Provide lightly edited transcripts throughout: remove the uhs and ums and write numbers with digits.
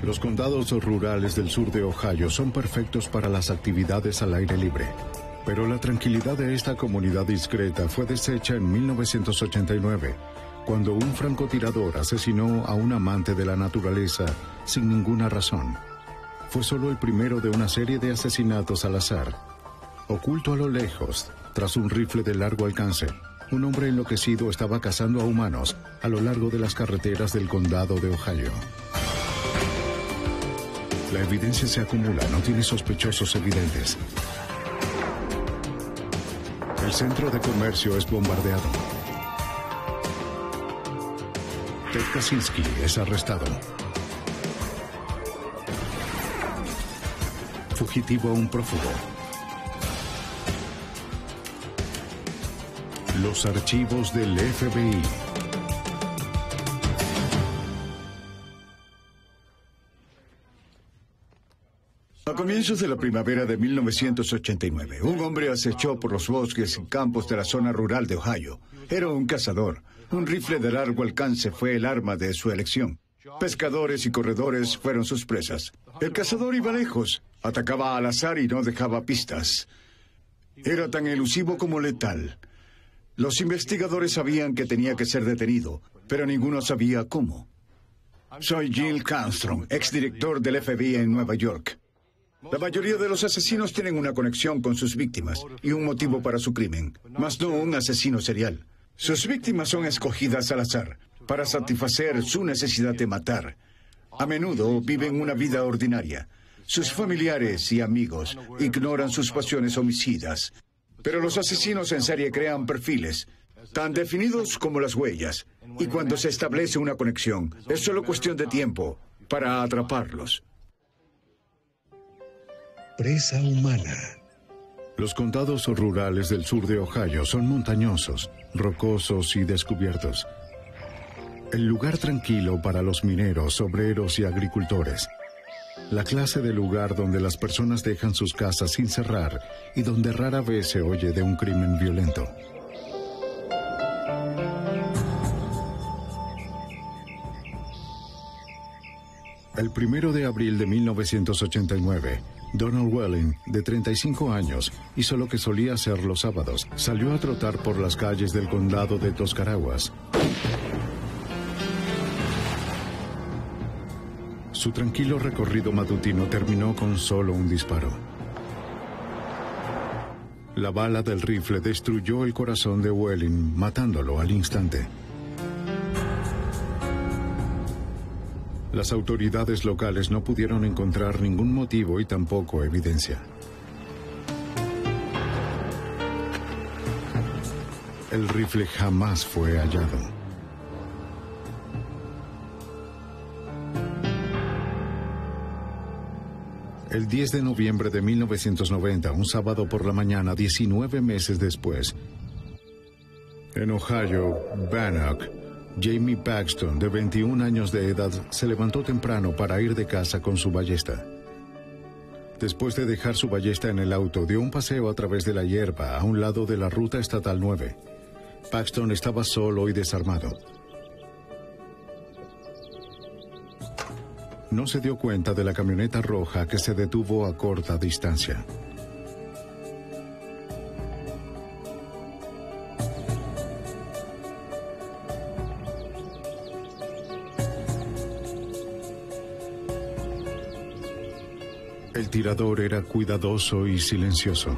Los condados rurales del sur de Ohio son perfectos para las actividades al aire libre. Pero la tranquilidad de esta comunidad discreta fue deshecha en 1989, cuando un francotirador asesinó a un amante de la naturaleza sin ninguna razón. Fue solo el primero de una serie de asesinatos al azar. Oculto a lo lejos, tras un rifle de largo alcance, un hombre enloquecido estaba cazando a humanos a lo largo de las carreteras del condado de Ohio. La evidencia se acumula, no tiene sospechosos evidentes. El centro de comercio es bombardeado. Ted Kaczynski es arrestado. Fugitivo a un prófugo. Los archivos del FBI. A comienzos de la primavera de 1989, un hombre acechó por los bosques y campos de la zona rural de Ohio. Era un cazador. Un rifle de largo alcance fue el arma de su elección. Pescadores y corredores fueron sus presas. El cazador iba lejos, atacaba al azar y no dejaba pistas. Era tan elusivo como letal. Los investigadores sabían que tenía que ser detenido, pero ninguno sabía cómo. Soy Jill Armstrong, exdirector del FBI en Nueva York. La mayoría de los asesinos tienen una conexión con sus víctimas y un motivo para su crimen, mas no un asesino serial. Sus víctimas son escogidas al azar para satisfacer su necesidad de matar. A menudo viven una vida ordinaria. Sus familiares y amigos ignoran sus pasiones homicidas. Pero los asesinos en serie crean perfiles, tan definidos como las huellas, y cuando se establece una conexión, es solo cuestión de tiempo para atraparlos. Presa humana. Los condados rurales del sur de Ohio son montañosos, rocosos y descubiertos. El lugar tranquilo para los mineros, obreros y agricultores. La clase de lugar donde las personas dejan sus casas sin cerrar y donde rara vez se oye de un crimen violento. El 1 de abril de 1989, Donald Welling, de 35 años, hizo lo que solía hacer los sábados. Salió a trotar por las calles del condado de Tuscarawas. Su tranquilo recorrido matutino terminó con solo un disparo. La bala del rifle destruyó el corazón de Welling, matándolo al instante. Las autoridades locales no pudieron encontrar ningún motivo y tampoco evidencia. El rifle jamás fue hallado. El 10 de noviembre de 1990, un sábado por la mañana, 19 meses después, en Ohio, Bannock, Jamie Paxton, de 21 años de edad, se levantó temprano para ir de casa con su ballesta. Después de dejar su ballesta en el auto, dio un paseo a través de la hierba a un lado de la ruta estatal 9. Paxton estaba solo y desarmado. No se dio cuenta de la camioneta roja que se detuvo a corta distancia. El tirador era cuidadoso y silencioso.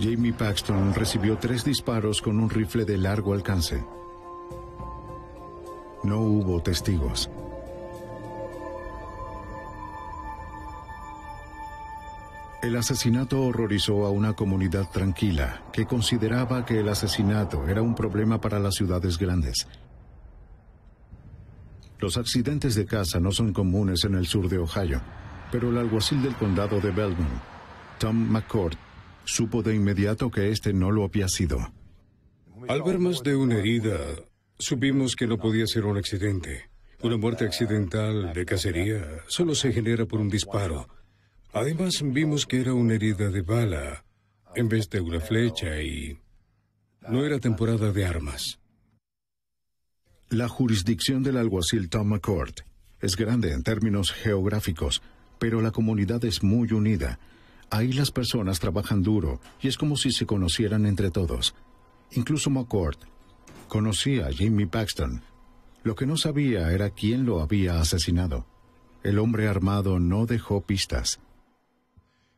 Jamie Paxton recibió 3 disparos con un rifle de largo alcance. No hubo testigos. El asesinato horrorizó a una comunidad tranquila que consideraba que el asesinato era un problema para las ciudades grandes. Los accidentes de caza no son comunes en el sur de Ohio, pero el alguacil del condado de Belmont, Tom McCord, supo de inmediato que este no lo había sido. Al ver más de una herida, supimos que no podía ser un accidente. Una muerte accidental de cacería solo se genera por un disparo. Además, vimos que era una herida de bala en vez de una flecha y No era temporada de armas. La jurisdicción del alguacil Tom McCord es grande en términos geográficos, pero la comunidad es muy unida. Ahí las personas trabajan duro y es como si se conocieran entre todos. Incluso McCord conocía a Jamie Paxton. Lo que no sabía era quién lo había asesinado. El hombre armado no dejó pistas.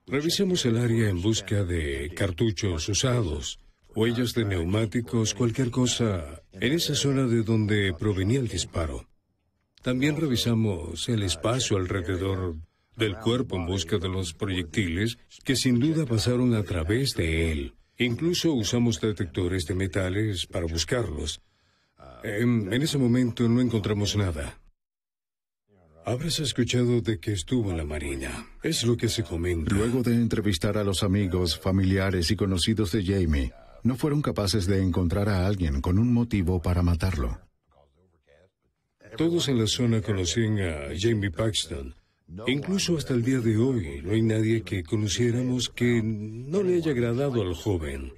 Revisamos el área en busca de cartuchos usados, huellas de neumáticos, cualquier cosa en esa zona de donde provenía el disparo. También revisamos el espacio alrededor del cuerpo en busca de los proyectiles que sin duda pasaron a través de él. Incluso usamos detectores de metales para buscarlos. En ese momento no encontramos nada. Habrás escuchado de que estuvo en la Marina. Es lo que se comenta. Luego de entrevistar a los amigos, familiares y conocidos de Jamie, no fueron capaces de encontrar a alguien con un motivo para matarlo. Todos en la zona conocían a Jamie Paxton. Incluso hasta el día de hoy no hay nadie que conociéramos que no le haya agradado al joven.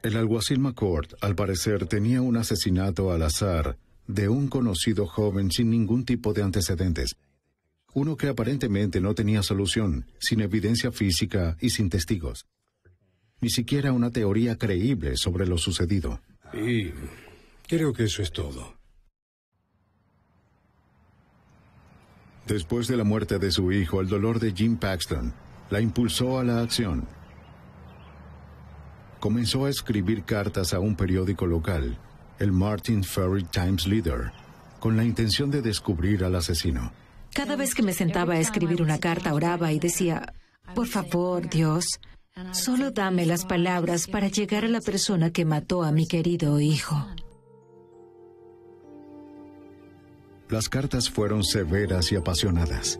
El alguacil McCord, al parecer, tenía un asesinato al azar de un conocido joven sin ningún tipo de antecedentes. Uno que aparentemente no tenía solución, sin evidencia física y sin testigos. Ni siquiera una teoría creíble sobre lo sucedido. Y creo que eso es todo. Después de la muerte de su hijo, el dolor de Jim Paxton la impulsó a la acción. Comenzó a escribir cartas a un periódico local, el Martin Ferry Times Leader, con la intención de descubrir al asesino. Cada vez que me sentaba a escribir una carta, oraba y decía, por favor, Dios, solo dame las palabras para llegar a la persona que mató a mi querido hijo. Las cartas fueron severas y apasionadas.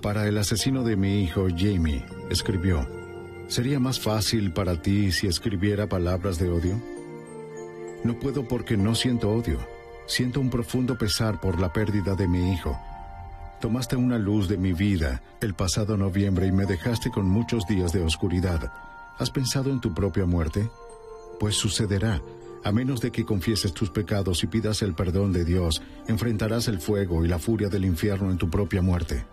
Para el asesino de mi hijo, Jamie, escribió, ¿sería más fácil para ti si escribiera palabras de odio? No puedo porque no siento odio. Siento un profundo pesar por la pérdida de mi hijo. Tomaste una luz de mi vida el pasado noviembre y me dejaste con muchos días de oscuridad. ¿Has pensado en tu propia muerte? Pues sucederá. A menos de que confieses tus pecados y pidas el perdón de Dios, enfrentarás el fuego y la furia del infierno en tu propia muerte.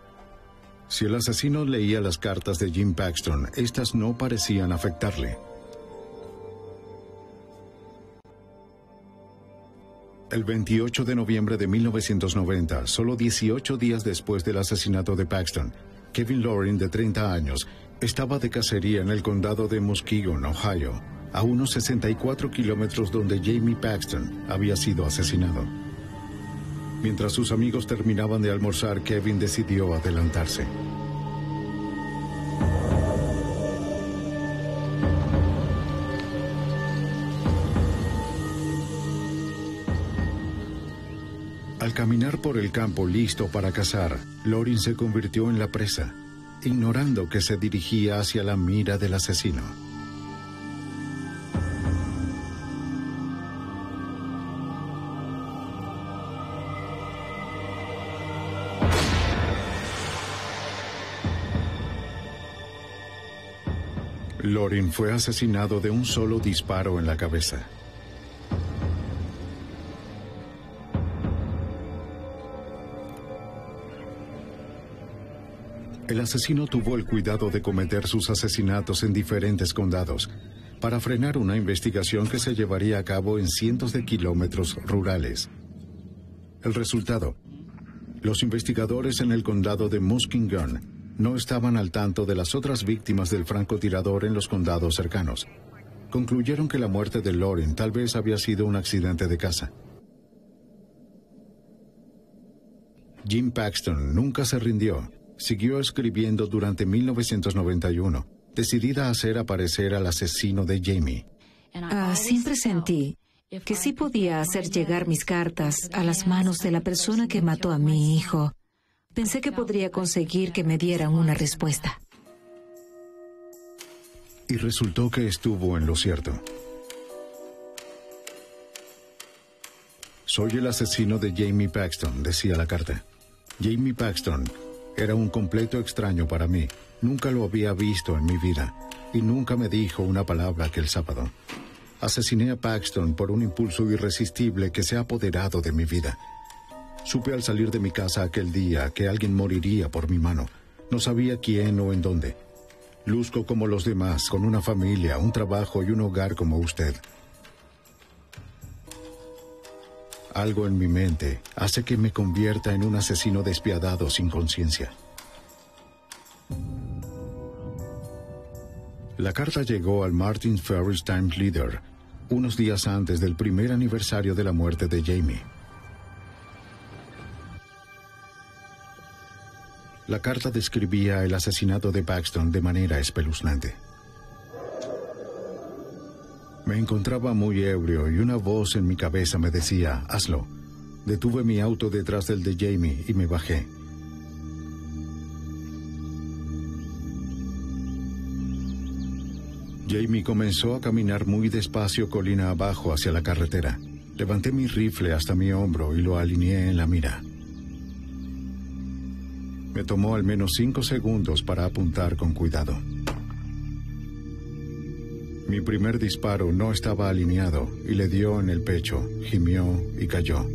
Si el asesino leía las cartas de Jim Paxton, estas no parecían afectarle. El 28 de noviembre de 1990, solo 18 días después del asesinato de Paxton, Kevin Loring, de 30 años, estaba de cacería en el condado de Muskegon, Ohio, a unos 64 kilómetros donde Jamie Paxton había sido asesinado. Mientras sus amigos terminaban de almorzar, Kevin decidió adelantarse. Al caminar por el campo listo para cazar, Loring se convirtió en la presa, ignorando que se dirigía hacia la mira del asesino. Loring fue asesinado de un solo disparo en la cabeza. El asesino tuvo el cuidado de cometer sus asesinatos en diferentes condados para frenar una investigación que se llevaría a cabo en cientos de kilómetros rurales. El resultado: los investigadores en el condado de Muskegon no estaban al tanto de las otras víctimas del francotirador en los condados cercanos. Concluyeron que la muerte de Loring tal vez había sido un accidente de caza. Jim Paxton nunca se rindió. Siguió escribiendo durante 1991, decidida a hacer aparecer al asesino de Jamie. Siempre sentí que sí podía hacer llegar mis cartas a las manos de la persona que mató a mi hijo. Pensé que podría conseguir que me dieran una respuesta. Y resultó que estuvo en lo cierto. Soy el asesino de Jamie Paxton, decía la carta. Jamie Paxton era un completo extraño para mí. Nunca lo había visto en mi vida. y nunca me dijo una palabra aquel sábado. Asesiné a Paxton por un impulso irresistible que se ha apoderado de mi vida. Supe al salir de mi casa aquel día que alguien moriría por mi mano. No sabía quién o en dónde. Luzco como los demás, con una familia, un trabajo y un hogar como usted. Algo en mi mente hace que me convierta en un asesino despiadado sin conciencia. La carta llegó al Martin Ferris Times Leader unos días antes del primer aniversario de la muerte de Jamie. La carta describía el asesinato de Paxton de manera espeluznante. Me encontraba muy ebrio y una voz en mi cabeza me decía, hazlo. Detuve mi auto detrás del de Jamie y me bajé. Jamie comenzó a caminar muy despacio colina abajo hacia la carretera. Levanté mi rifle hasta mi hombro y lo alineé en la mira. Me tomó al menos 5 segundos para apuntar con cuidado. Mi primer disparo no estaba alineado y le dio en el pecho, gimió y cayó.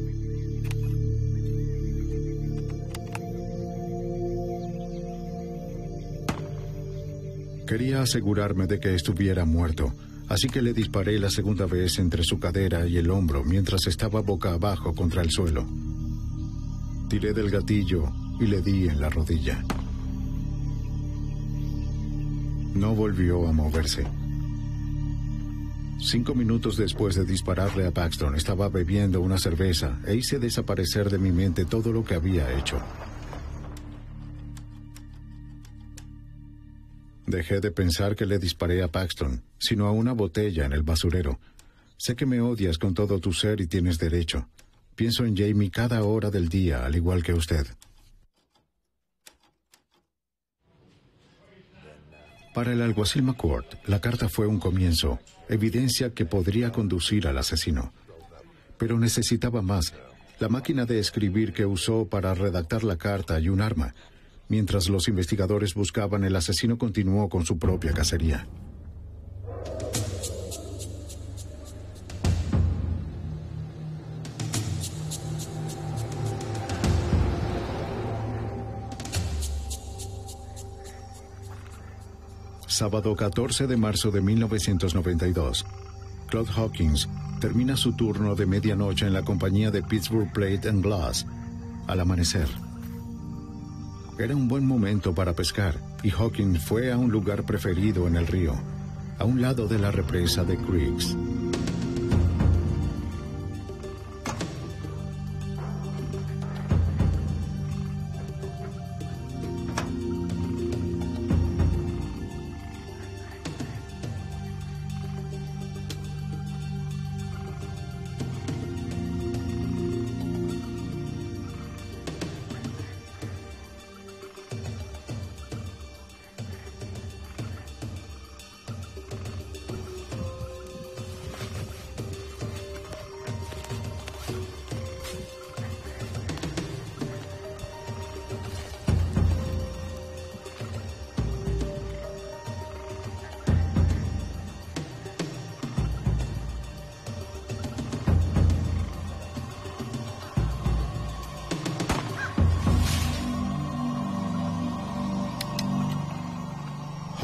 Quería asegurarme de que estuviera muerto, así que le disparé la segunda vez entre su cadera y el hombro mientras estaba boca abajo contra el suelo. Tiré del gatillo y le di en la rodilla. No volvió a moverse. 5 minutos después de dispararle a Paxton, estaba bebiendo una cerveza e hice desaparecer de mi mente todo lo que había hecho. Dejé de pensar que le disparé a Paxton, sino a una botella en el basurero. Sé que me odias con todo tu ser y tienes derecho. Pienso en Jamie cada hora del día, al igual que usted. Para el alguacil McCourt, la carta fue un comienzo, evidencia que podría conducir al asesino. Pero necesitaba más, la máquina de escribir que usó para redactar la carta y un arma. Mientras los investigadores buscaban, el asesino continuó con su propia cacería. Sábado 14 de marzo de 1992. Claude Hawkins termina su turno de medianoche en la compañía de Pittsburgh Plate and Glass al amanecer. Era un buen momento para pescar y Hawkins fue a un lugar preferido en el río, a un lado de la represa de Creeks.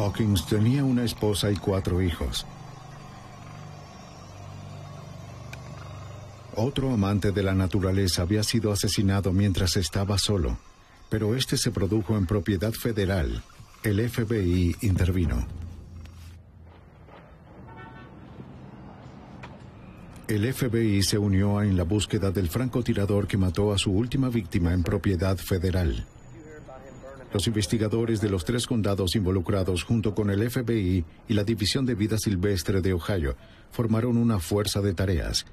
Hawkins tenía una esposa y 4 hijos. Otro amante de la naturaleza había sido asesinado mientras estaba solo, pero este se produjo en propiedad federal. El FBI intervino. El FBI se unió en la búsqueda del francotirador que mató a su última víctima en propiedad federal. Los investigadores de los 3 condados involucrados, junto con el FBI y la División de Vida Silvestre de Ohio, formaron una fuerza de tareas.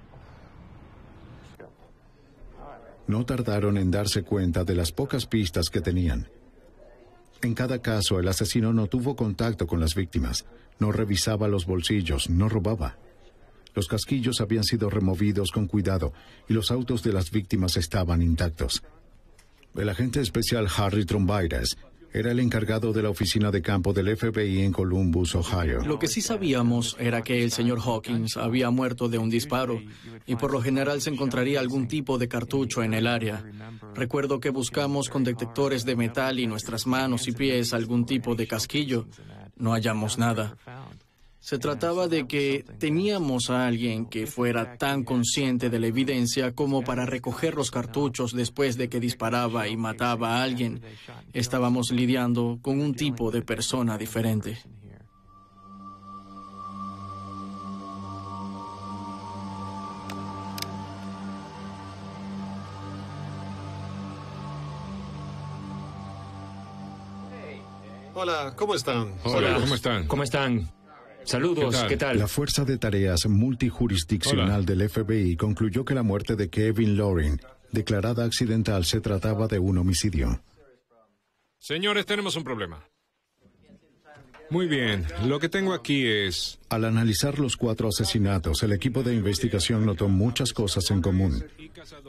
No tardaron en darse cuenta de las pocas pistas que tenían. En cada caso, el asesino no tuvo contacto con las víctimas, no revisaba los bolsillos, no robaba. Los casquillos habían sido removidos con cuidado y los autos de las víctimas estaban intactos. El agente especial Harry Trombiras, Era el encargado de la oficina de campo del FBI en Columbus, Ohio. Lo que sí sabíamos era que el señor Hawkins había muerto de un disparo y por lo general se encontraría algún tipo de cartucho en el área. Recuerdo que buscamos con detectores de metal y nuestras manos y pies algún tipo de casquillo. No hallamos nada. Se trataba de que teníamos a alguien que fuera tan consciente de la evidencia como para recoger los cartuchos después de que disparaba y mataba a alguien. Estábamos lidiando con un tipo de persona diferente. Hola, ¿cómo están? Hola, ¿cómo están? ¿Cómo están? Saludos, ¿qué tal? La Fuerza de Tareas Multijurisdiccional del FBI concluyó que la muerte de Kevin Loring, declarada accidental, se trataba de un homicidio. Señores, tenemos un problema. Muy bien, lo que tengo aquí es... Al analizar los 4 asesinatos, el equipo de investigación notó muchas cosas en común.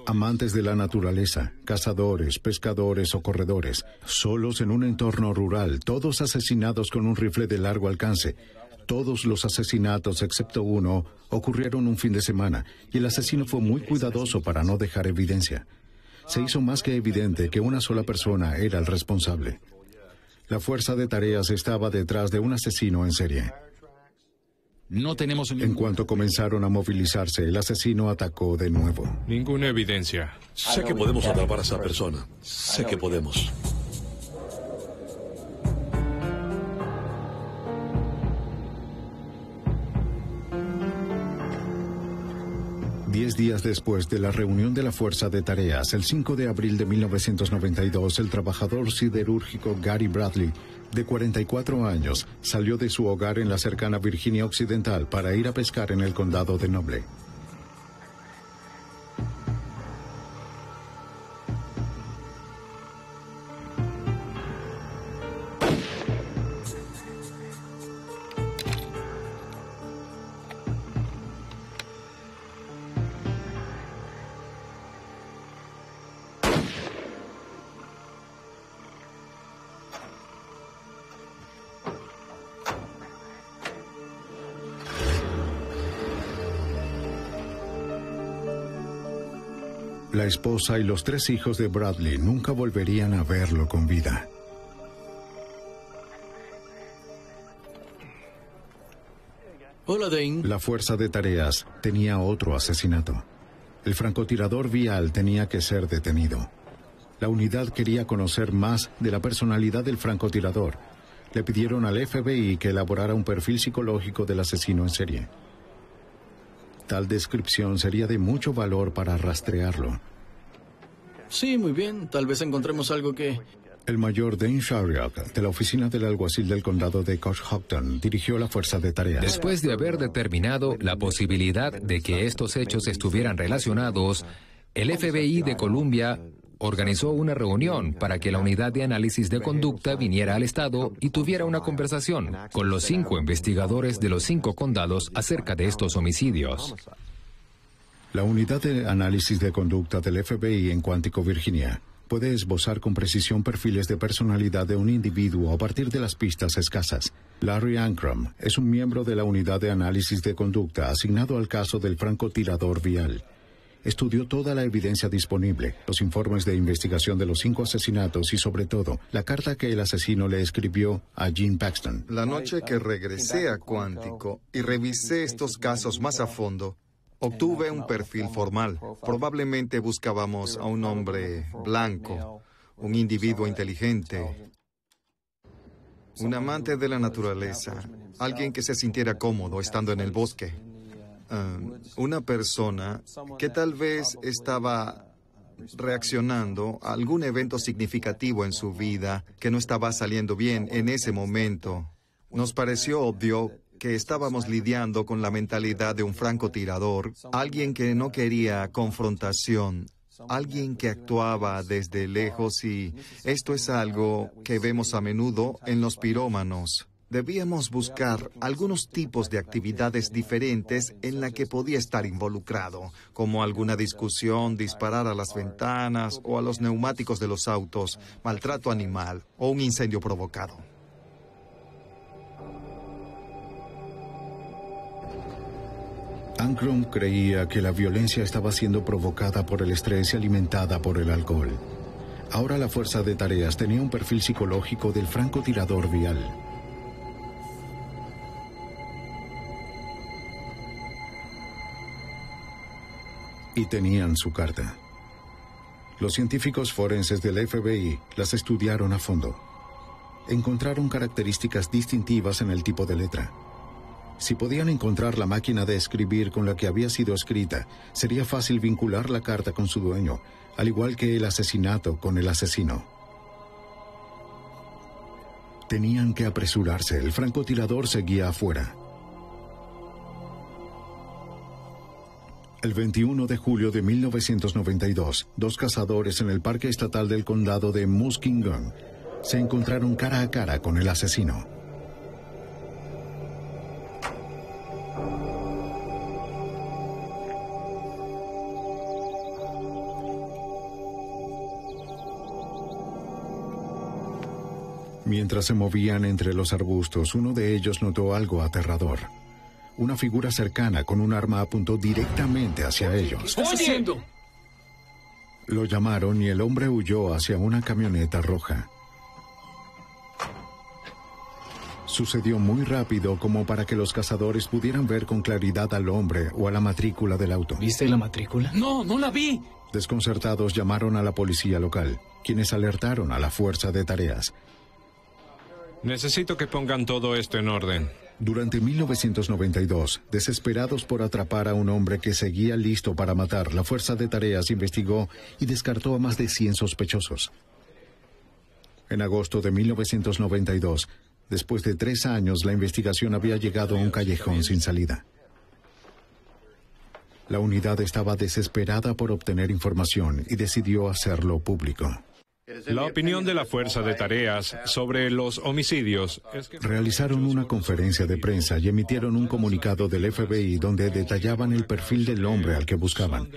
Amantes de la naturaleza, cazadores, pescadores o corredores, solos en un entorno rural, todos asesinados con un rifle de largo alcance. Todos los asesinatos, excepto uno, ocurrieron un fin de semana, y el asesino fue muy cuidadoso para no dejar evidencia. Se hizo más que evidente que una sola persona era el responsable. La Fuerza de Tareas estaba detrás de un asesino en serie. No tenemos... En cuanto comenzaron a movilizarse, el asesino atacó de nuevo. Ninguna evidencia. Sé que podemos atrapar a esa persona. Sé que podemos. Diez días después de la reunión de la Fuerza de Tareas, el 5 de abril de 1992, el trabajador siderúrgico Gary Bradley, de 44 años, salió de su hogar en la cercana Virginia Occidental para ir a pescar en el condado de Noble. La esposa y los 3 hijos de Bradley nunca volverían a verlo con vida. Hola, Dane. La Fuerza de Tareas tenía otro asesinato. El francotirador Vial tenía que ser detenido. La unidad quería conocer más de la personalidad del francotirador. Le pidieron al FBI que elaborara un perfil psicológico del asesino en serie. Tal descripción sería de mucho valor para rastrearlo. Sí, muy bien. Tal vez encontremos algo que... El mayor Dane Shariak, de la oficina del alguacil del condado de Coshocton, dirigió la Fuerza de Tareas. Después de haber determinado la posibilidad de que estos hechos estuvieran relacionados, el FBI de Columbia organizó una reunión para que la unidad de análisis de conducta viniera al estado y tuviera una conversación con los 5 investigadores de los 5 condados acerca de estos homicidios. La unidad de análisis de conducta del FBI en Quantico, Virginia, puede esbozar con precisión perfiles de personalidad de un individuo a partir de las pistas escasas. Larry Ankrum es un miembro de la unidad de análisis de conducta asignado al caso del francotirador Vial. Estudió toda la evidencia disponible, los informes de investigación de los 5 asesinatos y, sobre todo, la carta que el asesino le escribió a Gene Paxton. La noche que regresé a Quantico y revisé estos casos más a fondo, obtuve un perfil formal. Probablemente buscábamos a un hombre blanco, un individuo inteligente, un amante de la naturaleza, alguien que se sintiera cómodo estando en el bosque. Una persona que tal vez estaba reaccionando a algún evento significativo en su vida que no estaba saliendo bien en ese momento. Nos pareció obvio que estábamos lidiando con la mentalidad de un francotirador, alguien que no quería confrontación, alguien que actuaba desde lejos, y esto es algo que vemos a menudo en los pirómanos. Debíamos buscar algunos tipos de actividades diferentes en la que podía estar involucrado, como alguna discusión, disparar a las ventanas o a los neumáticos de los autos, maltrato animal o un incendio provocado. Ankrum creía que la violencia estaba siendo provocada por el estrés y alimentada por el alcohol. Ahora la fuerza de tareas tenía un perfil psicológico del francotirador vial. Y tenían su carta. Los científicos forenses del FBI las estudiaron a fondo. Encontraron características distintivas en el tipo de letra. Si podían encontrar la máquina de escribir con la que había sido escrita, sería fácil vincular la carta con su dueño, al igual que el asesinato con el asesino. Tenían que apresurarse, el francotirador seguía afuera. El 21 de julio de 1992, dos cazadores en el Parque Estatal del Condado de Muskingum se encontraron cara a cara con el asesino. Mientras se movían entre los arbustos, uno de ellos notó algo aterrador. Una figura cercana con un arma apuntó directamente hacia ellos. ¿Qué estás haciendo? Lo llamaron y el hombre huyó hacia una camioneta roja. Sucedió muy rápido como para que los cazadores pudieran ver con claridad al hombre o a la matrícula del auto. ¿Viste la matrícula? No, no la vi. Desconcertados llamaron a la policía local, quienes alertaron a la fuerza de tareas. Necesito que pongan todo esto en orden. Durante 1992, desesperados por atrapar a un hombre que seguía listo para matar, la fuerza de tareas investigó y descartó a más de 100 sospechosos. En agosto de 1992, después de 3 años, la investigación había llegado a un callejón sin salida. La unidad estaba desesperada por obtener información y decidió hacerlo público. La opinión de la fuerza de tareas sobre los homicidios es que... Realizaron una conferencia de prensa y emitieron un comunicado del FBI donde detallaban el perfil del hombre al que buscaban,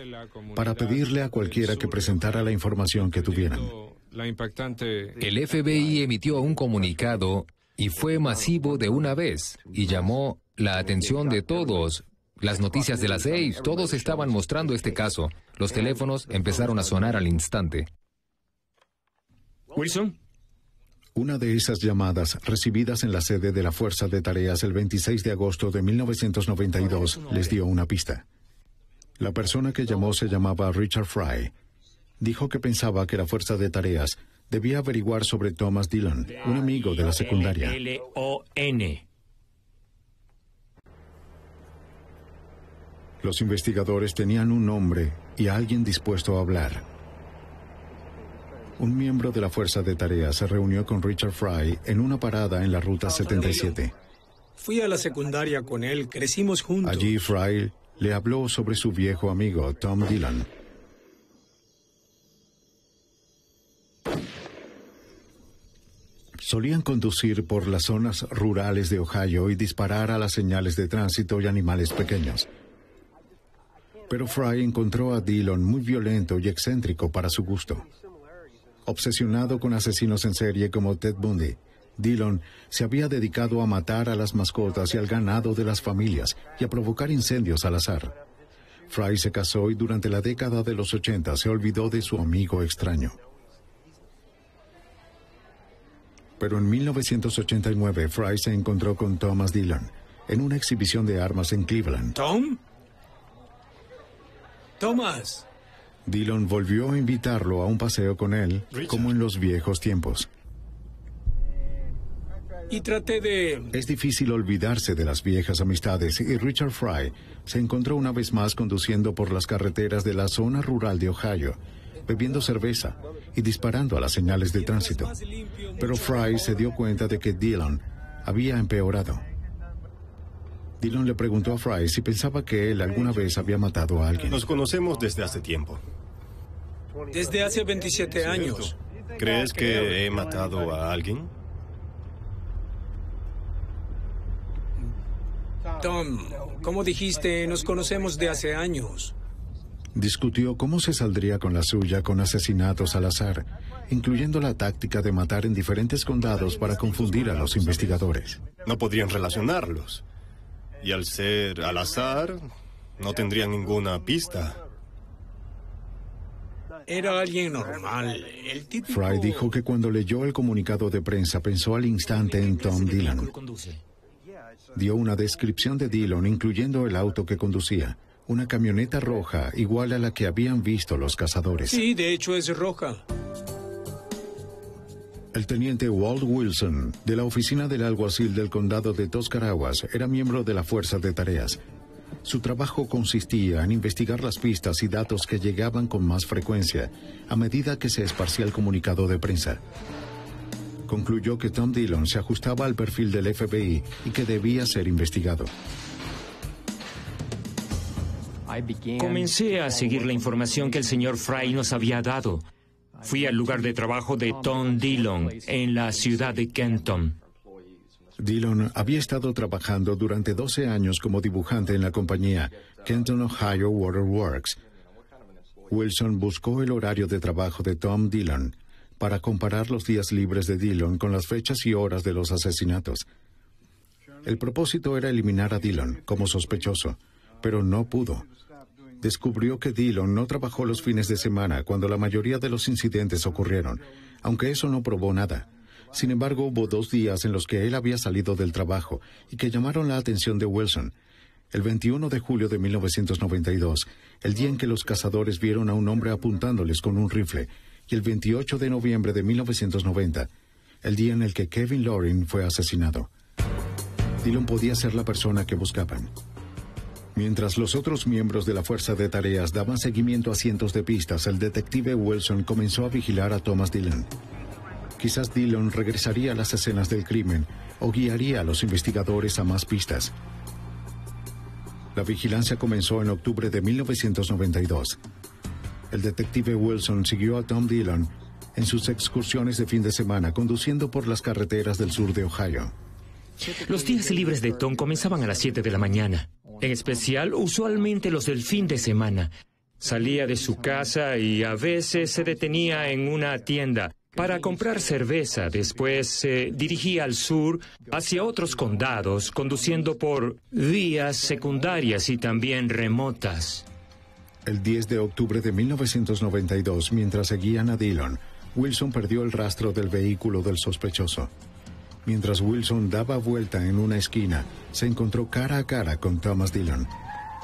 para pedirle a cualquiera que presentara la información que tuvieran. El FBI emitió un comunicado y fue masivo de una vez y llamó la atención de todos. Las noticias de las 6, todos estaban mostrando este caso. Los teléfonos empezaron a sonar al instante. Wilson. Una de esas llamadas, recibidas en la sede de la Fuerza de Tareas el 26 de agosto de 1992, les dio una pista. La persona que llamó se llamaba Richard Fry. Dijo que pensaba que la Fuerza de Tareas debía averiguar sobre Thomas Dillon, un amigo de la secundaria. L-O-N. Los investigadores tenían un nombre y a alguien dispuesto a hablar. Un miembro de la Fuerza de Tareas se reunió con Richard Fry en una parada en la Ruta 77. Fui a la secundaria con él, crecimos juntos. Allí Fry le habló sobre su viejo amigo, Tom Dillon. Solían conducir por las zonas rurales de Ohio y disparar a las señales de tránsito y animales pequeños. Pero Fry encontró a Dillon muy violento y excéntrico para su gusto. Obsesionado con asesinos en serie como Ted Bundy, Dillon se había dedicado a matar a las mascotas y al ganado de las familias y a provocar incendios al azar. Fry se casó y durante la década de los 80 se olvidó de su amigo extraño. Pero en 1989 Fry se encontró con Thomas Dillon en una exhibición de armas en Cleveland. ¿Tom? Thomas. Dillon volvió a invitarlo a un paseo con él, como en los viejos tiempos. Y traté de... Es difícil olvidarse de las viejas amistades y Richard Fry se encontró una vez más conduciendo por las carreteras de la zona rural de Ohio, bebiendo cerveza y disparando a las señales de tránsito. Pero Fry se dio cuenta de que Dillon había empeorado. Dillon le preguntó a Fry si pensaba que él alguna vez había matado a alguien. Nos conocemos desde hace tiempo. Desde hace 27 años. ¿Crees que he matado a alguien? Tom, como dijiste, nos conocemos de hace años. Discutió cómo se saldría con la suya con asesinatos al azar, incluyendo la táctica de matar en diferentes condados para confundir a los investigadores. No podrían relacionarlos. Y al ser al azar, no tendrían ninguna pista. Era alguien normal, el típico... Fry dijo que cuando leyó el comunicado de prensa pensó al instante en Tom Dillon. Dio una descripción de Dillon, incluyendo el auto que conducía, una camioneta roja igual a la que habían visto los cazadores. Sí, de hecho es roja. El teniente Walt Wilson, de la oficina del alguacil del condado de Tuscarawas, era miembro de la fuerza de tareas. Su trabajo consistía en investigar las pistas y datos que llegaban con más frecuencia a medida que se esparcía el comunicado de prensa. Concluyó que Tom Dillon se ajustaba al perfil del FBI y que debía ser investigado. Comencé a seguir la información que el señor Fry nos había dado. Fui al lugar de trabajo de Tom Dillon en la ciudad de Kenton. Dillon había estado trabajando durante 12 años como dibujante en la compañía Kenton, Ohio Water Works. Wilson buscó el horario de trabajo de Tom Dillon para comparar los días libres de Dillon con las fechas y horas de los asesinatos. El propósito era eliminar a Dillon como sospechoso, pero no pudo. Descubrió que Dillon no trabajó los fines de semana cuando la mayoría de los incidentes ocurrieron, aunque eso no probó nada. Sin embargo, hubo 2 días en los que él había salido del trabajo y que llamaron la atención de Wilson. El 21 de julio de 1992, el día en que los cazadores vieron a un hombre apuntándoles con un rifle, y el 28 de noviembre de 1990, el día en el que Kevin Loring fue asesinado. Dillon podía ser la persona que buscaban. Mientras los otros miembros de la fuerza de tareas daban seguimiento a cientos de pistas, el detective Wilson comenzó a vigilar a Thomas Dillon. Quizás Dillon regresaría a las escenas del crimen o guiaría a los investigadores a más pistas. La vigilancia comenzó en octubre de 1992. El detective Wilson siguió a Tom Dillon en sus excursiones de fin de semana, conduciendo por las carreteras del sur de Ohio. Los días libres de Tom comenzaban a las 7 de la mañana. En especial, usualmente los del fin de semana. Salía de su casa y a veces se detenía en una tienda para comprar cerveza. Después se dirigía al sur, hacia otros condados, conduciendo por vías secundarias y también remotas. El 10 de octubre de 1992, mientras seguían a Dillon, Wilson perdió el rastro del vehículo del sospechoso. Mientras Wilson daba vuelta en una esquina, se encontró cara a cara con Thomas Dillon.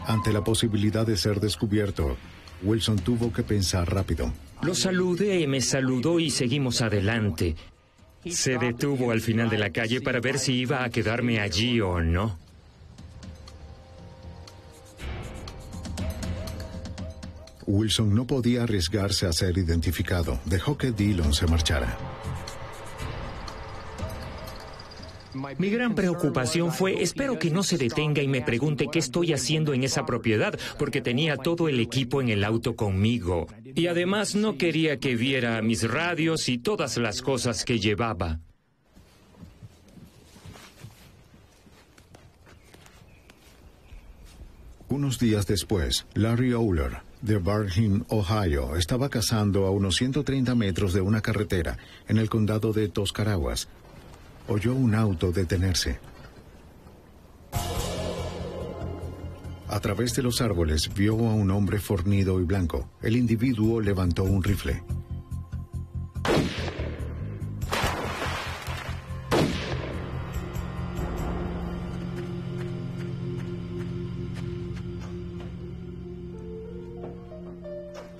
Ante la posibilidad de ser descubierto, Wilson tuvo que pensar rápido. Lo saludé, me saludó y seguimos adelante. Se detuvo al final de la calle para ver si iba a quedarme allí o no. Wilson no podía arriesgarse a ser identificado. Dejó que Dillon se marchara. Mi gran preocupación fue, espero que no se detenga y me pregunte qué estoy haciendo en esa propiedad, porque tenía todo el equipo en el auto conmigo. Y además no quería que viera mis radios y todas las cosas que llevaba. Unos días después, Larry Oler, de Barnhill, Ohio, estaba cazando a unos 130 metros de una carretera en el condado de Tuscarawas. Oyó un auto detenerse. A través de los árboles vio a un hombre fornido y blanco. El individuo levantó un rifle.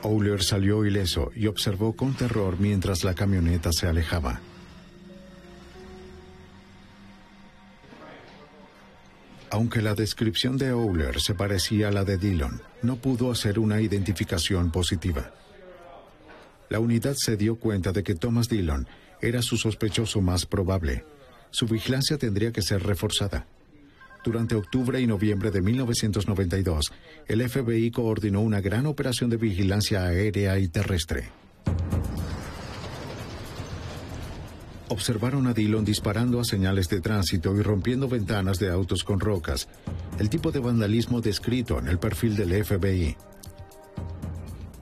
Oler salió ileso y observó con terror mientras la camioneta se alejaba. Aunque la descripción de Oler se parecía a la de Dillon, no pudo hacer una identificación positiva. La unidad se dio cuenta de que Thomas Dillon era su sospechoso más probable. Su vigilancia tendría que ser reforzada. Durante octubre y noviembre de 1992, el FBI coordinó una gran operación de vigilancia aérea y terrestre. Observaron a Dillon disparando a señales de tránsito y rompiendo ventanas de autos con rocas, el tipo de vandalismo descrito en el perfil del FBI.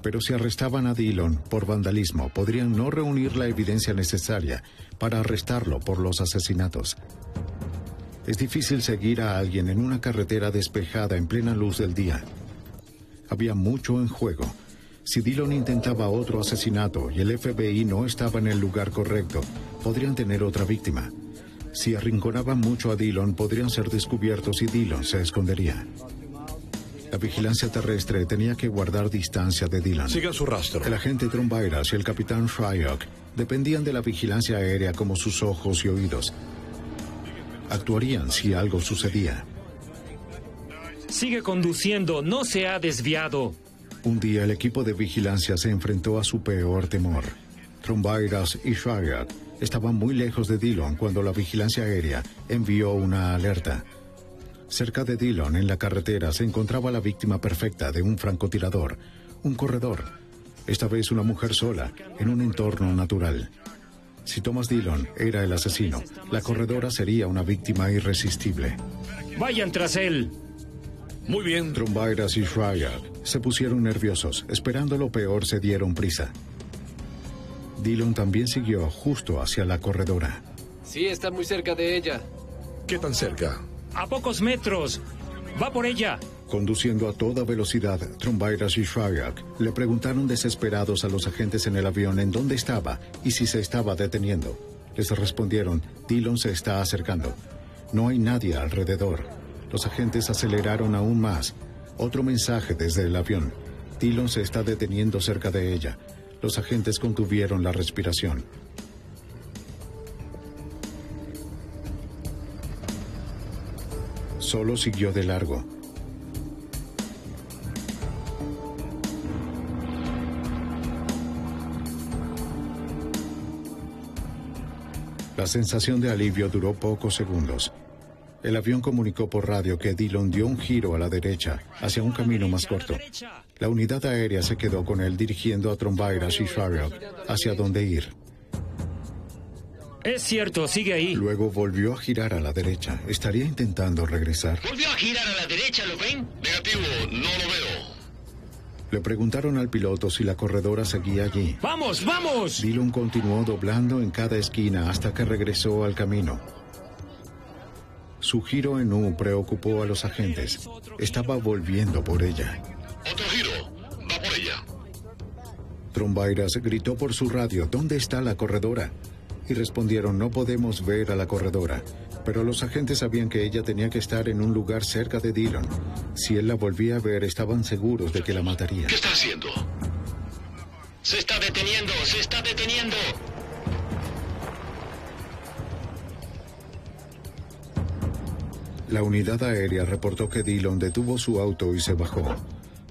Pero si arrestaban a Dillon por vandalismo, podrían no reunir la evidencia necesaria para arrestarlo por los asesinatos. Es difícil seguir a alguien en una carretera despejada en plena luz del día. Había mucho en juego. Si Dillon intentaba otro asesinato y el FBI no estaba en el lugar correcto, podrían tener otra víctima. Si arrinconaban mucho a Dillon, podrían ser descubiertos y Dillon se escondería. La vigilancia terrestre tenía que guardar distancia de Dillon. Sigan su rastro. El agente Trombayras y el capitán Shryock dependían de la vigilancia aérea como sus ojos y oídos. Actuarían si algo sucedía. Sigue conduciendo, no se ha desviado. Un día el equipo de vigilancia se enfrentó a su peor temor. Trombayras y Shryock estaban muy lejos de Dillon cuando la vigilancia aérea envió una alerta. Cerca de Dillon, en la carretera, se encontraba la víctima perfecta de un francotirador, un corredor. Esta vez una mujer sola, en un entorno natural. Si Thomas Dillon era el asesino, la corredora sería una víctima irresistible. ¡Vayan tras él! Muy bien. Trombayras y Shryock se pusieron nerviosos. Esperando lo peor, se dieron prisa. Dillon también siguió justo hacia la corredora. Sí, está muy cerca de ella. ¿Qué tan cerca? ¡A pocos metros! ¡Va por ella! Conduciendo a toda velocidad, Trombayras y Shryock le preguntaron desesperados a los agentes en el avión en dónde estaba y si se estaba deteniendo. Les respondieron, Dillon se está acercando. No hay nadie alrededor. Los agentes aceleraron aún más. Otro mensaje desde el avión. Dillon se está deteniendo cerca de ella. Los agentes contuvieron la respiración. Solo siguió de largo. La sensación de alivio duró pocos segundos. El avión comunicó por radio que Dillon dio un giro a la derecha, hacia un camino más corto. La unidad aérea se quedó con él dirigiendo a Trombayras y Shryock hacia dónde ir. Es cierto, sigue ahí. Luego volvió a girar a la derecha. ¿Estaría intentando regresar? ¿Volvió a girar a la derecha, lo ven? Negativo, no lo veo. Le preguntaron al piloto si la corredora seguía allí. ¡Vamos, vamos! Dillon continuó doblando en cada esquina hasta que regresó al camino. Su giro en U preocupó a los agentes. Estaba volviendo por ella. Otro giro. Va por ella. Trombayras gritó por su radio, ¿dónde está la corredora? Y respondieron, no podemos ver a la corredora. Pero los agentes sabían que ella tenía que estar en un lugar cerca de Dillon. Si él la volvía a ver, estaban seguros de que la mataría. ¿Qué está haciendo? Se está deteniendo, se está deteniendo. La unidad aérea reportó que Dillon detuvo su auto y se bajó.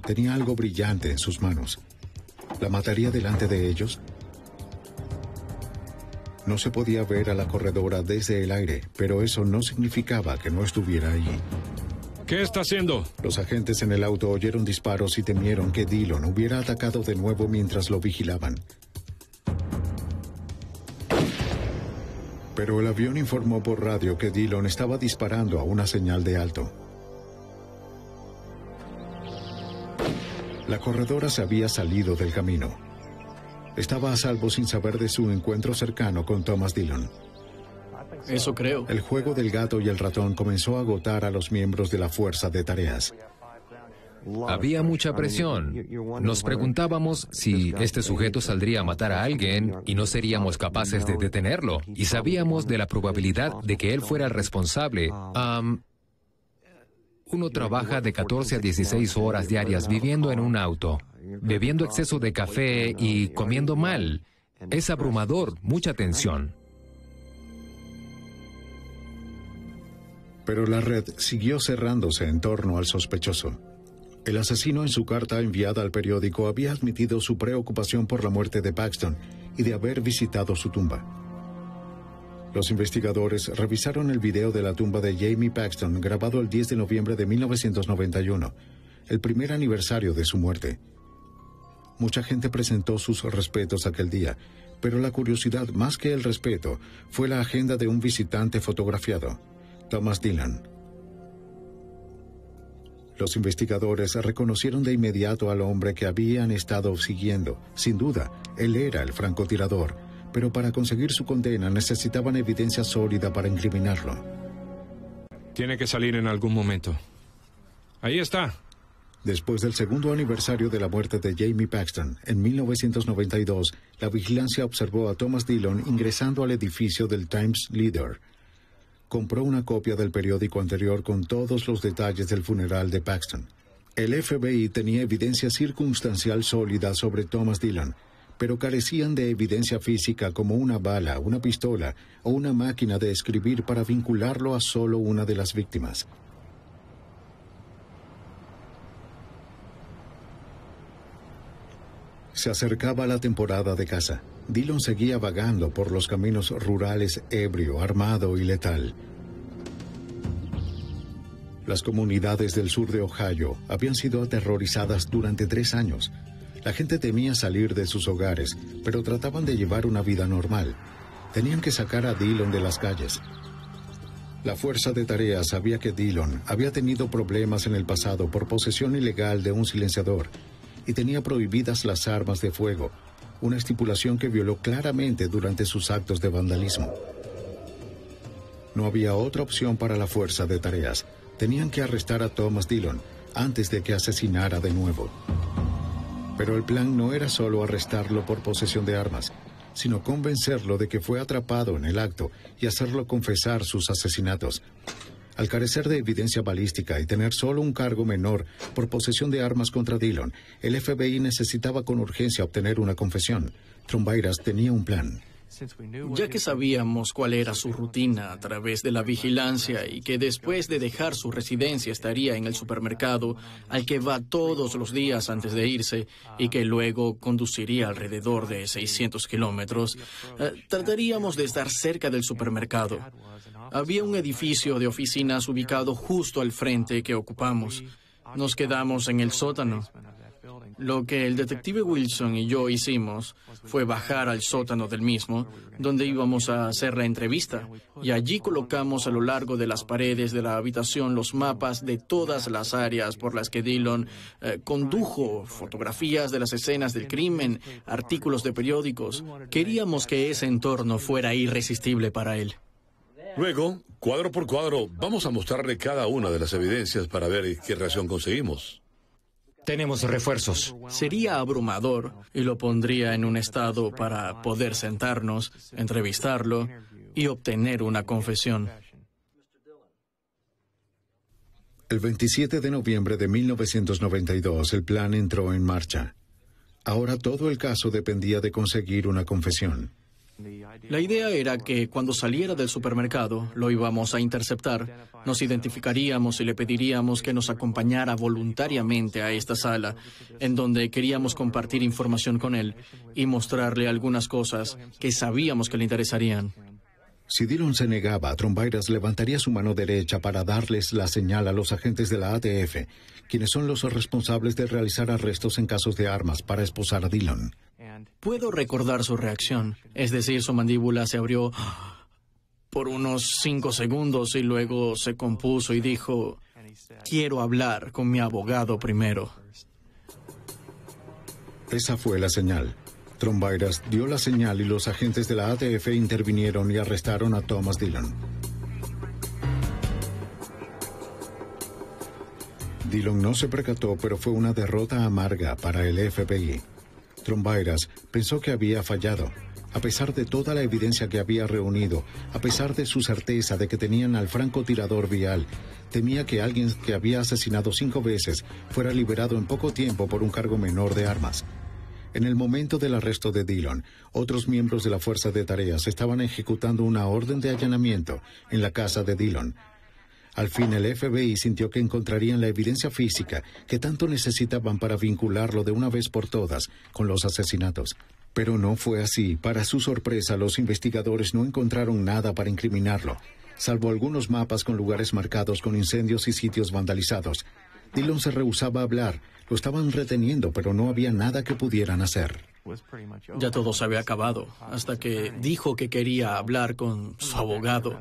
Tenía algo brillante en sus manos. ¿La mataría delante de ellos? No se podía ver a la corredora desde el aire, pero eso no significaba que no estuviera allí. ¿Qué está haciendo? Los agentes en el auto oyeron disparos y temieron que Dillon hubiera atacado de nuevo mientras lo vigilaban. Pero el avión informó por radio que Dillon estaba disparando a una señal de alto. La corredora se había salido del camino. Estaba a salvo sin saber de su encuentro cercano con Thomas Dillon. Eso creo. El juego del gato y el ratón comenzó a agotar a los miembros de la fuerza de tareas. Había mucha presión. Nos preguntábamos si este sujeto saldría a matar a alguien y no seríamos capaces de detenerlo. Y sabíamos de la probabilidad de que él fuera el responsable. Uno trabaja de 14 a 16 horas diarias viviendo en un auto, bebiendo exceso de café y comiendo mal. Es abrumador, mucha tensión. Pero la red siguió cerrándose en torno al sospechoso. El asesino en su carta enviada al periódico había admitido su preocupación por la muerte de Paxton y de haber visitado su tumba. Los investigadores revisaron el video de la tumba de Jamie Paxton grabado el 10 de noviembre de 1991, el primer aniversario de su muerte. Mucha gente presentó sus respetos aquel día, Pero la curiosidad, más que el respeto, fue la agenda de un visitante fotografiado, Thomas Dillon. Los investigadores reconocieron de inmediato al hombre que habían estado siguiendo. Sin duda, él era el francotirador, pero para conseguir su condena necesitaban evidencia sólida para incriminarlo. Tiene que salir en algún momento. Ahí está. Después del segundo aniversario de la muerte de Jamie Paxton, en 1992, la vigilancia observó a Thomas Dillon ingresando al edificio del Times Leader. Compró una copia del periódico anterior con todos los detalles del funeral de Paxton. El FBI tenía evidencia circunstancial sólida sobre Thomas Dillon, pero carecían de evidencia física como una bala, una pistola o una máquina de escribir para vincularlo a solo una de las víctimas. Se acercaba la temporada de caza. Dillon seguía vagando por los caminos rurales ebrio, armado y letal. Las comunidades del sur de Ohio habían sido aterrorizadas durante 3 años. La gente temía salir de sus hogares, pero trataban de llevar una vida normal. Tenían que sacar a Dillon de las calles. La fuerza de tareas sabía que Dillon había tenido problemas en el pasado por posesión ilegal de un silenciador y tenía prohibidas las armas de fuego, una estipulación que violó claramente durante sus actos de vandalismo. No había otra opción para la fuerza de tareas. Tenían que arrestar a Thomas Dillon antes de que asesinara de nuevo. Pero el plan no era solo arrestarlo por posesión de armas, sino convencerlo de que fue atrapado en el acto y hacerlo confesar sus asesinatos. Al carecer de evidencia balística y tener solo un cargo menor por posesión de armas contra Dillon, el FBI necesitaba con urgencia obtener una confesión. Trombairas tenía un plan. Ya que sabíamos cuál era su rutina a través de la vigilancia y que después de dejar su residencia estaría en el supermercado al que va todos los días antes de irse y que luego conduciría alrededor de 600 kilómetros, trataríamos de estar cerca del supermercado. Había un edificio de oficinas ubicado justo al frente que ocupamos. Nos quedamos en el sótano. Lo que el detective Wilson y yo hicimos fue bajar al sótano del mismo, donde íbamos a hacer la entrevista, y allí colocamos a lo largo de las paredes de la habitación los mapas de todas las áreas por las que Dillon condujo, fotografías de las escenas del crimen, artículos de periódicos. Queríamos que ese entorno fuera irresistible para él. Luego, cuadro por cuadro, vamos a mostrarle cada una de las evidencias para ver qué reacción conseguimos. Tenemos refuerzos. Sería abrumador y lo pondría en un estado para poder sentarnos, entrevistarlo y obtener una confesión. El 27 de noviembre de 1992, el plan entró en marcha. Ahora todo el caso dependía de conseguir una confesión. La idea era que cuando saliera del supermercado lo íbamos a interceptar, nos identificaríamos y le pediríamos que nos acompañara voluntariamente a esta sala, en donde queríamos compartir información con él y mostrarle algunas cosas que sabíamos que le interesarían. Si Dillon se negaba, Trombairas levantaría su mano derecha para darles la señal a los agentes de la ATF, quienes son los responsables de realizar arrestos en casos de armas para esposar a Dillon. Puedo recordar su reacción, es decir, su mandíbula se abrió por unos 5 segundos y luego se compuso y dijo: "Quiero hablar con mi abogado primero". Esa fue la señal. Trombairas dio la señal y los agentes de la ATF intervinieron y arrestaron a Thomas Dillon. Dillon no se percató, pero fue una derrota amarga para el FBI. Trombairas pensó que había fallado. A pesar de toda la evidencia que había reunido, a pesar de su certeza de que tenían al francotirador vial, temía que alguien que había asesinado 5 veces fuera liberado en poco tiempo por un cargo menor de armas. En el momento del arresto de Dillon, otros miembros de la Fuerza de Tareas estaban ejecutando una orden de allanamiento en la casa de Dillon. Al fin el FBI sintió que encontrarían la evidencia física que tanto necesitaban para vincularlo de una vez por todas con los asesinatos. Pero no fue así. Para su sorpresa, los investigadores no encontraron nada para incriminarlo, salvo algunos mapas con lugares marcados con incendios y sitios vandalizados. Dillon se rehusaba a hablar. Lo estaban reteniendo, pero no había nada que pudieran hacer. Ya todo se había acabado, hasta que dijo que quería hablar con su abogado.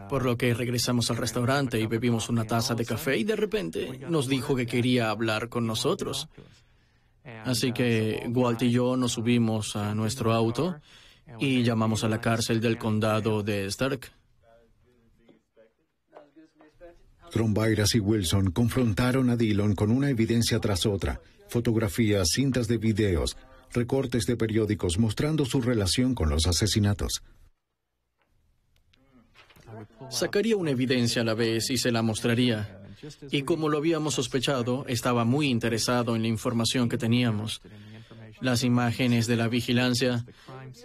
Por lo que regresamos al restaurante y bebimos una taza de café y de repente nos dijo que quería hablar con nosotros. Así que Walt y yo nos subimos a nuestro auto y llamamos a la cárcel del condado de Stark. Trombayras y Wilson confrontaron a Dillon con una evidencia tras otra, fotografías, cintas de videos, recortes de periódicos mostrando su relación con los asesinatos. Sacaría una evidencia a la vez y se la mostraría. Y como lo habíamos sospechado, estaba muy interesado en la información que teníamos. Las imágenes de la vigilancia,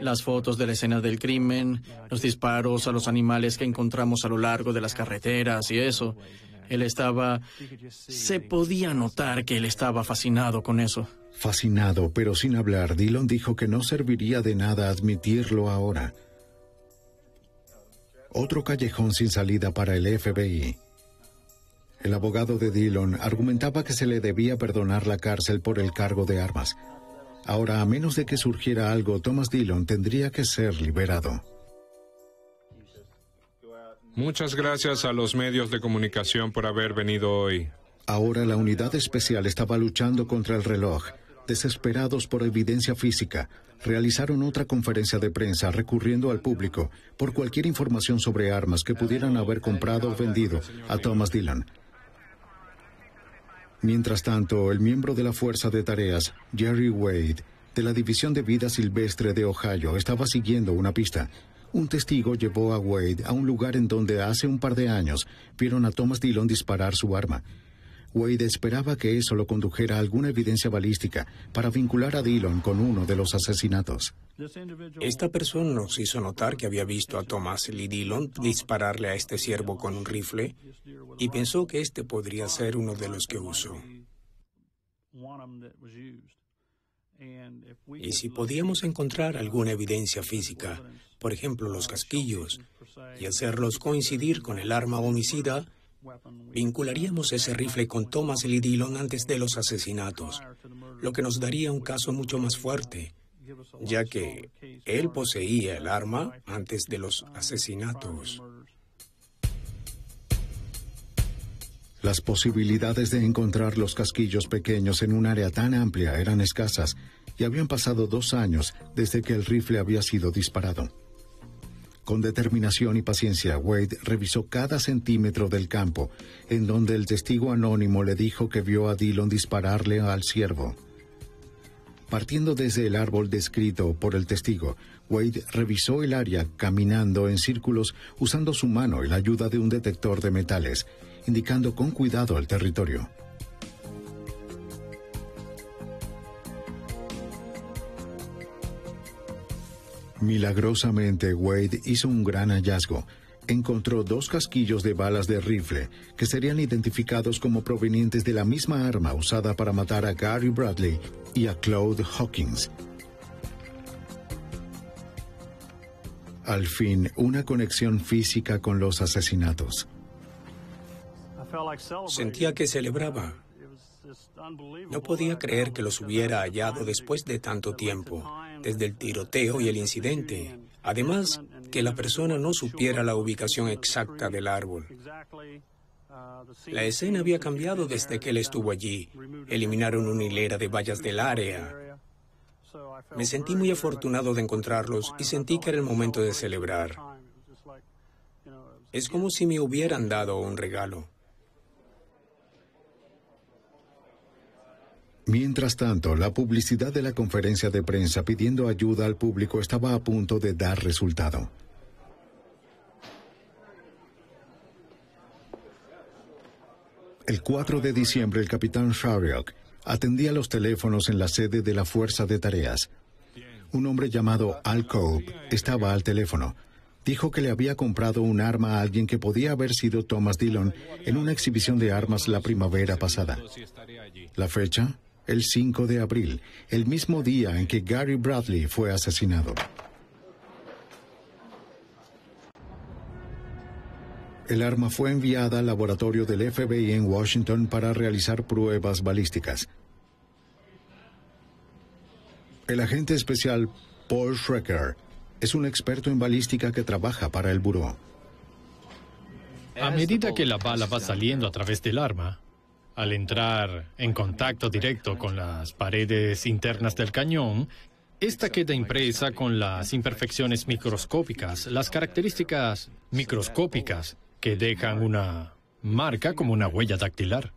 las fotos de la escena del crimen, los disparos a los animales que encontramos a lo largo de las carreteras y eso. Se podía notar que él estaba fascinado con eso. Fascinado, pero sin hablar, Dillon dijo que no serviría de nada admitirlo ahora. Otro callejón sin salida para el FBI. El abogado de Dillon argumentaba que se le debía perdonar la cárcel por el cargo de armas. Ahora, a menos de que surgiera algo, Thomas Dillon tendría que ser liberado. Muchas gracias a los medios de comunicación por haber venido hoy. Ahora la unidad especial estaba luchando contra el reloj. Desesperados por evidencia física, realizaron otra conferencia de prensa recurriendo al público por cualquier información sobre armas que pudieran haber comprado o vendido a Thomas Dillon. Mientras tanto, el miembro de la Fuerza de Tareas, Jerry Wade, de la División de Vida Silvestre de Ohio, estaba siguiendo una pista. Un testigo llevó a Wade a un lugar en donde hace un par de años vieron a Thomas Dillon disparar su arma. Wade esperaba que eso lo condujera a alguna evidencia balística para vincular a Dillon con uno de los asesinatos. Esta persona nos hizo notar que había visto a Thomas Lee Dillon dispararle a este ciervo con un rifle y pensó que este podría ser uno de los que usó. Y si podíamos encontrar alguna evidencia física, por ejemplo los casquillos, y hacerlos coincidir con el arma homicida, vincularíamos ese rifle con Thomas Lee Dillon antes de los asesinatos, lo que nos daría un caso mucho más fuerte, ya que él poseía el arma antes de los asesinatos. Las posibilidades de encontrar los casquillos pequeños en un área tan amplia eran escasas y habían pasado 2 años desde que el rifle había sido disparado. Con determinación y paciencia, Wade revisó cada centímetro del campo, en donde el testigo anónimo le dijo que vio a Dillon dispararle al ciervo. Partiendo desde el árbol descrito por el testigo, Wade revisó el área caminando en círculos usando su mano y la ayuda de un detector de metales, indicando con cuidado el territorio. Milagrosamente, Wade hizo un gran hallazgo. Encontró 2 casquillos de balas de rifle que serían identificados como provenientes de la misma arma usada para matar a Gary Bradley y a Claude Hawkins. Al fin, una conexión física con los asesinatos. Sentía que celebraba. No podía creer que los hubiera hallado después de tanto tiempo, desde el tiroteo y el incidente. Además, que la persona no supiera la ubicación exacta del árbol. La escena había cambiado desde que él estuvo allí. Eliminaron una hilera de vallas del área. Me sentí muy afortunado de encontrarlos y sentí que era el momento de celebrar. Es como si me hubieran dado un regalo. Mientras tanto, la publicidad de la conferencia de prensa pidiendo ayuda al público estaba a punto de dar resultado. El 4 de diciembre, el capitán Sharrock atendía los teléfonos en la sede de la Fuerza de Tareas. Un hombre llamado Al Cope estaba al teléfono. Dijo que le había comprado un arma a alguien que podía haber sido Thomas Dillon en una exhibición de armas la primavera pasada. La fecha, el 5 de abril, el mismo día en que Gary Bradley fue asesinado. El arma fue enviada al laboratorio del FBI en Washington para realizar pruebas balísticas. El agente especial Paul Schrecker es un experto en balística que trabaja para el buró. A medida que la bala va saliendo a través del arma, al entrar en contacto directo con las paredes internas del cañón, esta queda impresa con las imperfecciones microscópicas, las características microscópicas que dejan una marca como una huella dactilar.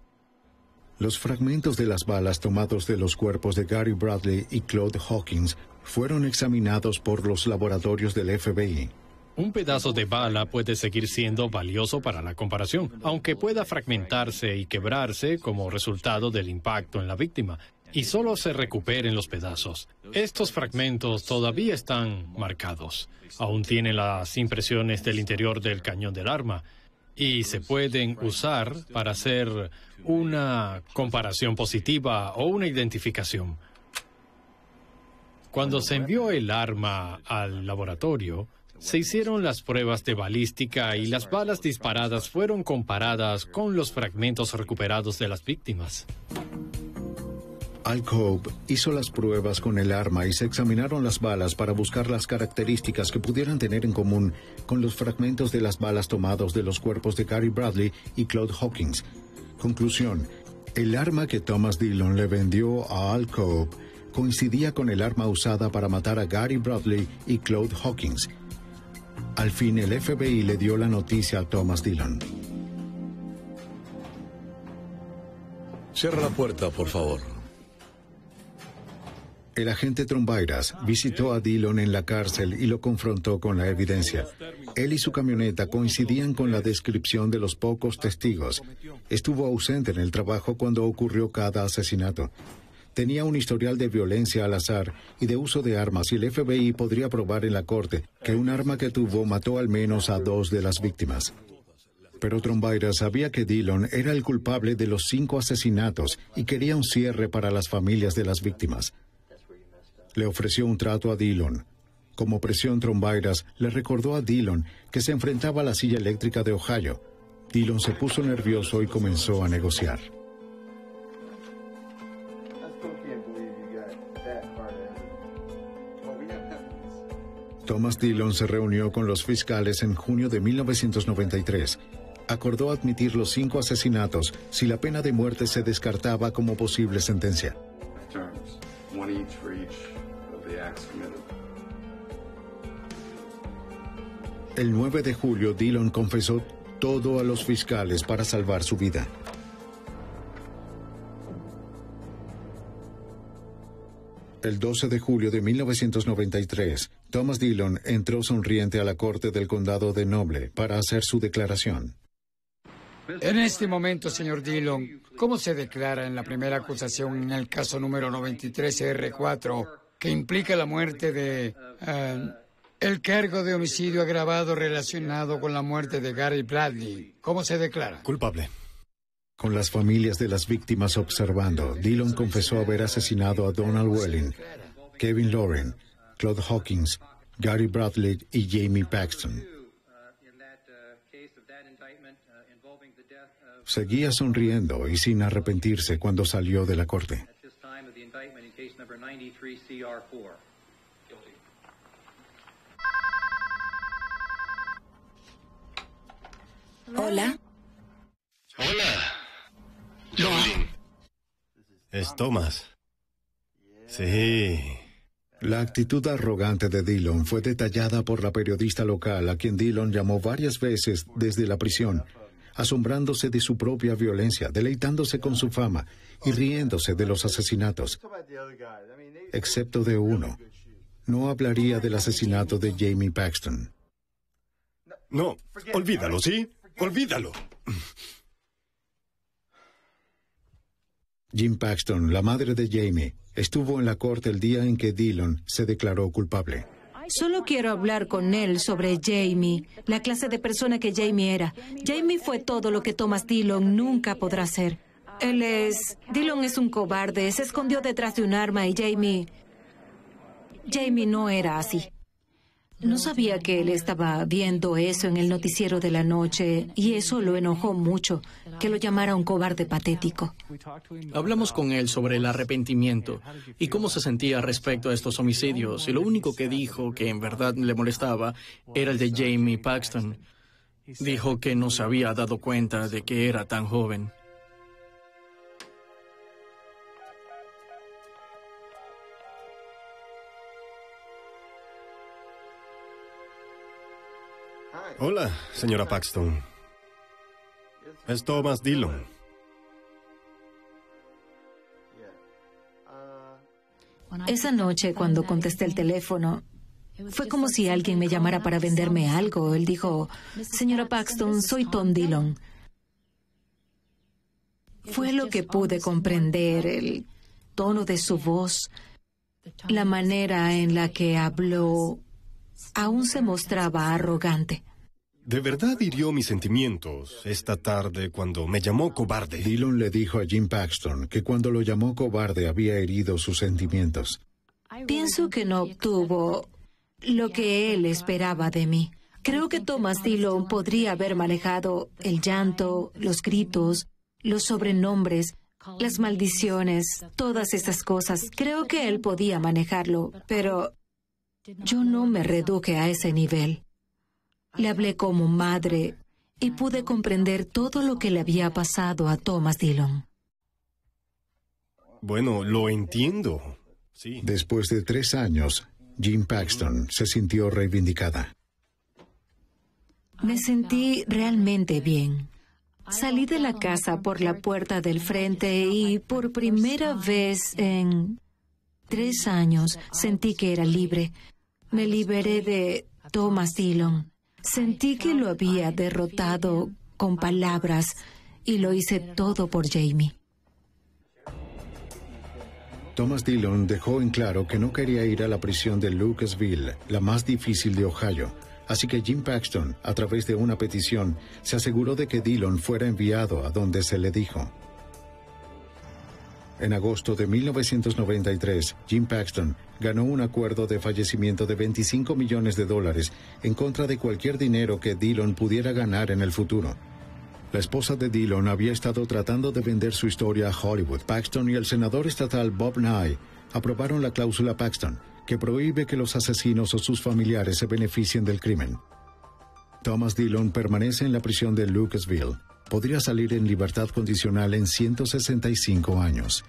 Los fragmentos de las balas tomados de los cuerpos de Gary Bradley y Claude Hawkins fueron examinados por los laboratorios del FBI. Un pedazo de bala puede seguir siendo valioso para la comparación, aunque pueda fragmentarse y quebrarse como resultado del impacto en la víctima, y solo se recuperen los pedazos. Estos fragmentos todavía están marcados. Aún tienen las impresiones del interior del cañón del arma, y se pueden usar para hacer una comparación positiva o una identificación. Cuando se envió el arma al laboratorio, se hicieron las pruebas de balística y las balas disparadas fueron comparadas con los fragmentos recuperados de las víctimas. Al Cobb hizo las pruebas con el arma y se examinaron las balas para buscar las características que pudieran tener en común con los fragmentos de las balas tomados de los cuerpos de Gary Bradley y Claude Hawkins. Conclusión: el arma que Thomas Dillon le vendió a Al Cobb coincidía con el arma usada para matar a Gary Bradley y Claude Hawkins. Al fin, el FBI le dio la noticia a Thomas Dillon. Cierra la puerta, por favor. El agente Trombairas visitó a Dillon en la cárcel y lo confrontó con la evidencia. Él y su camioneta coincidían con la descripción de los pocos testigos. Estuvo ausente en el trabajo cuando ocurrió cada asesinato. Tenía un historial de violencia al azar y de uso de armas, y el FBI podría probar en la corte que un arma que tuvo mató al menos a 2 de las víctimas. Pero Trombairas sabía que Dillon era el culpable de los 5 asesinatos y quería un cierre para las familias de las víctimas. Le ofreció un trato a Dillon. Como presión, Trombairas le recordó a Dillon que se enfrentaba a la silla eléctrica de Ohio. Dillon se puso nervioso y comenzó a negociar. Thomas Dillon se reunió con los fiscales en junio de 1993. Acordó admitir los 5 asesinatos si la pena de muerte se descartaba como posible sentencia. El 9 de julio, Dillon confesó todo a los fiscales para salvar su vida. El 12 de julio de 1993, Thomas Dillon entró sonriente a la corte del condado de Noble para hacer su declaración. En este momento, señor Dillon, ¿cómo se declara en la primera acusación en el caso número 93R4 que implica la muerte de... el cargo de homicidio agravado relacionado con la muerte de Gary Bradley? ¿Cómo se declara? Culpable. Con las familias de las víctimas observando, Dillon confesó haber asesinado a Donald Welling, Kevin Lauren, Claude Hawkins, Gary Bradley y Jamie Paxton. Seguía sonriendo y sin arrepentirse cuando salió de la corte. Hola. Hola. Es Thomas. Sí. La actitud arrogante de Dillon fue detallada por la periodista local, a quien Dillon llamó varias veces desde la prisión, asombrándose de su propia violencia, deleitándose con su fama y riéndose de los asesinatos, excepto de uno. No hablaría del asesinato de Jamie Paxton. No, olvídalo, ¿sí? Olvídalo. Jim Paxton, la madre de Jamie, estuvo en la corte el día en que Dillon se declaró culpable. Solo quiero hablar con él sobre Jamie, la clase de persona que Jamie era. Jamie fue todo lo que Thomas Dillon nunca podrá ser. Dillon es un cobarde, se escondió detrás de un arma y Jamie no era así. No sabía que él estaba viendo eso en el noticiero de la noche y eso lo enojó mucho, que lo llamara un cobarde patético. Hablamos con él sobre el arrepentimiento y cómo se sentía respecto a estos homicidios, y lo único que dijo que en verdad le molestaba era el de Jamie Paxton. Dijo que no se había dado cuenta de que era tan joven. Hola, señora Paxton. Es Thomas Dillon. Esa noche, cuando contesté el teléfono, fue como si alguien me llamara para venderme algo. Él dijo, señora Paxton, soy Tom Dillon. Fue lo que pude comprender, el tono de su voz, la manera en la que habló, aún se mostraba arrogante. De verdad hirió mis sentimientos esta tarde cuando me llamó cobarde. Dillon le dijo a Jim Paxton que cuando lo llamó cobarde había herido sus sentimientos. Pienso que no obtuvo lo que él esperaba de mí. Creo que Thomas Dillon podría haber manejado el llanto, los gritos, los sobrenombres, las maldiciones, todas esas cosas. Creo que él podía manejarlo, pero yo no me reduje a ese nivel. Le hablé como madre y pude comprender todo lo que le había pasado a Thomas Dillon. Bueno, lo entiendo. Sí. Después de 3 años, Jim Paxton se sintió reivindicada. Me sentí realmente bien. Salí de la casa por la puerta del frente y por primera vez en 3 años sentí que era libre. Me liberé de Thomas Dillon. Sentí que lo había derrotado con palabras y lo hice todo por Jamie. Thomas Dillon dejó en claro que no quería ir a la prisión de Lucasville, la más difícil de Ohio. Así que Jim Paxton, a través de una petición, se aseguró de que Dillon fuera enviado a donde se le dijo. En agosto de 1993, Jim Paxton ganó un acuerdo de fallecimiento de $25 millones en contra de cualquier dinero que Dillon pudiera ganar en el futuro. La esposa de Dillon había estado tratando de vender su historia a Hollywood. Paxton y el senador estatal Bob Nye aprobaron la cláusula Paxton, que prohíbe que los asesinos o sus familiares se beneficien del crimen. Thomas Dillon permanece en la prisión de Lucasville. Podría salir en libertad condicional en 165 años.